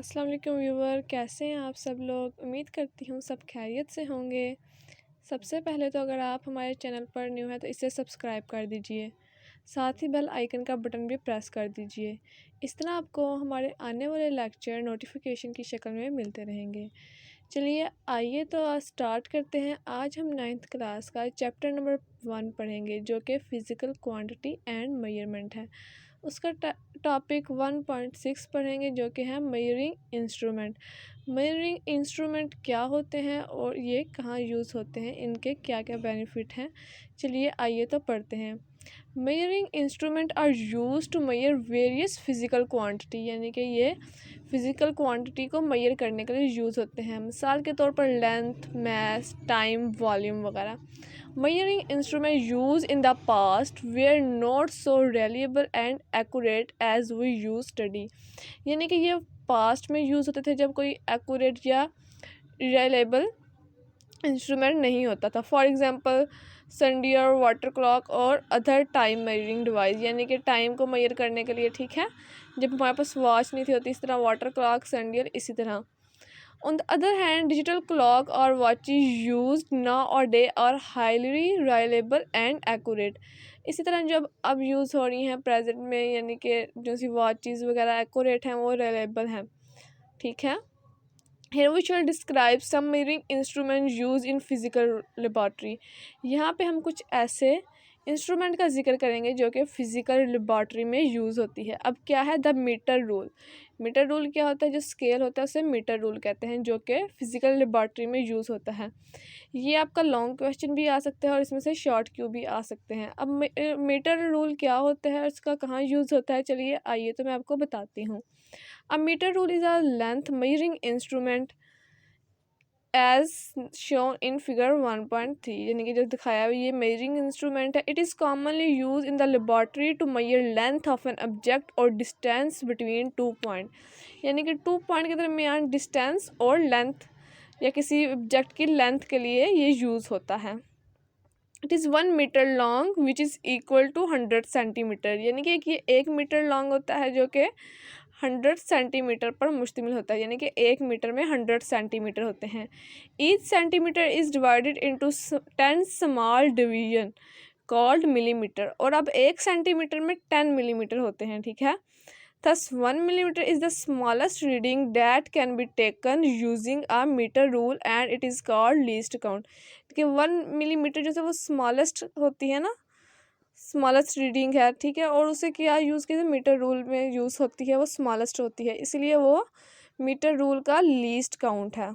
अस्सलाम वालेकुम व्यूवर, कैसे हैं आप सब लोग। उम्मीद करती हूँ सब खैरियत से होंगे। सबसे पहले तो अगर आप हमारे चैनल पर न्यू हैं तो इसे सब्सक्राइब कर दीजिए, साथ ही बेल आइकन का बटन भी प्रेस कर दीजिए। इस तरह आपको हमारे आने वाले लेक्चर नोटिफिकेशन की शक्ल में मिलते रहेंगे। चलिए आइए तो आज स्टार्ट करते हैं। आज हम 9th क्लास का चैप्टर नंबर 1 पढ़ेंगे जो कि फ़िज़िकल क्वांटिटी एंड मेजरमेंट है। उसका टॉपिक 1.6 पढ़ेंगे जो कि है मेजरिंग इंस्ट्रूमेंट। मेजरिंग इंस्ट्रूमेंट क्या होते हैं और ये कहाँ यूज़ होते हैं, इनके क्या क्या बेनिफिट हैं। चलिए आइए तो पढ़ते हैं। Measuring instrument are use to measure various physical quantity, यानी कि ये फ़िज़िकल क्वांटिटी को मेजर करने के लिए यूज़ होते हैं। मिसाल के तौर पर लेंथ, मास, टाइम, वॉल्यूम वगैरह। Measuring instruments used in the past were not so reliable and accurate as we use today। यानी कि ये पास्ट में यूज़ होते थे जब कोई एक्यूरेट या रिलायबल इंस्ट्रूमेंट नहीं होता था। फॉर एग्जांपल सनडियर, वाटर क्लॉक और अदर टाइम मेजरिंग डिवाइस, यानी कि टाइम को मेजर करने के लिए, ठीक है, जब हमारे पास वॉच नहीं थी होती, इस तरह वाटर क्लॉक, सनडियर, इसी तरह। On the other hand, digital clock or watches used nowadays are highly reliable and accurate। इसी तरह जो अब यूज़ हो रही हैं प्रेजेंट में, यानी कि जो सी वॉचेस वगैरह एक्यूरेट हैं, वो रिलायबल हैं, ठीक है। Here we shall describe some measuring instruments used in physical laboratory। यहाँ पे हम कुछ ऐसे इंस्ट्रूमेंट का जिक्र करेंगे जो कि फ़िज़िकल लेबॉर्ट्री में यूज़ होती है। अब क्या है the metre rule. Metre rule क्या होता है, जो स्केल होता है उसे मीटर रूल कहते हैं, जो कि फ़िज़िकल लेबॉर्ट्री में यूज़ होता है। ये आपका लॉन्ग क्वेश्चन भी आ सकता है और इसमें से शॉर्ट क्यू भी आ सकते हैं। अब मीटर रूल क्या होता है और इसका कहाँ यूज़ होता है, चलिए आइए तो मैं आपको बताती हूँ। A meter rule is a length measuring instrument as shown in figure 1.3, यानी कि जो दिखाया हुआ ये मेजरिंग इंस्ट्रूमेंट है। It is commonly use in the laboratory to measure length of an object और डिस्टेंस बिटवीन 2 पॉइंट, यानी कि 2 पॉइंट के दरमियान डिस्टेंस और लेंथ या किसी ऑब्जेक्ट की लेंथ के लिए ये यूज़ होता है। It is 1 metre long which is equal to 100 centimetre, यानी कि ये 1 मीटर लॉन्ग होता है जो कि 100 सेंटीमीटर पर मुश्तमिल होता है, यानी कि 1 मीटर में 100 सेंटीमीटर होते हैं। Each centimetre is divided into 10 small division called millimetre, और अब 1 सेंटीमीटर में 10 मिलीमीटर होते हैं, ठीक है। Thus 1 millimeter is the smallest reading that can be taken using a meter rule and it is called least count। कि 1 millimetre जो है वो स्मॉलेस्ट होती है ना, स्मॉलेस्ट रीडिंग है, ठीक है, और उसे क्या यूज़ किया मीटर रूल में यूज़ होती है, वो स्मॉलेस्ट होती है, इसलिए वो मीटर रूल का लीस्ट काउंट है।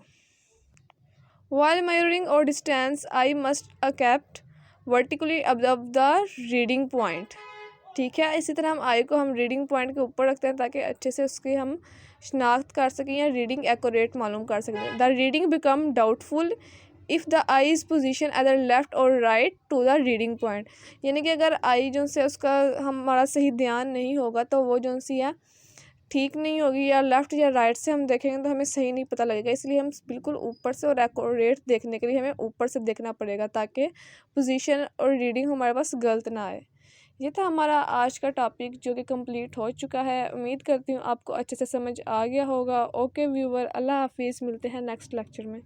While measuring or distance, I must kept vertically above the reading point। ठीक है, इसी तरह हम आई को हम रीडिंग पॉइंट के ऊपर रखते हैं ताकि अच्छे से उसकी हम शनाख्त कर सकें या रीडिंग एक्यूरेट मालूम कर सकें। The reading become doubtful if the eye is position other left और right to the reading point, यानी कि अगर आई जो से उसका हमारा सही ध्यान नहीं होगा तो वो जो सी है ठीक नहीं होगी, या लेफ़्ट या राइट से हम देखेंगे तो हमें सही नहीं पता लगेगा। इसलिए हम बिल्कुल ऊपर से और एक्यूरेट देखने के लिए हमें ऊपर से देखना पड़ेगा ताकि पोजीशन और रीडिंग हमारे पास गलत ना आए। ये था हमारा आज का टॉपिक जो कि कंप्लीट हो चुका है। उम्मीद करती हूँ आपको अच्छे से समझ आ गया होगा। ओके व्यूवर, अल्लाह हाफिज़, मिलते हैं नेक्स्ट लेक्चर में।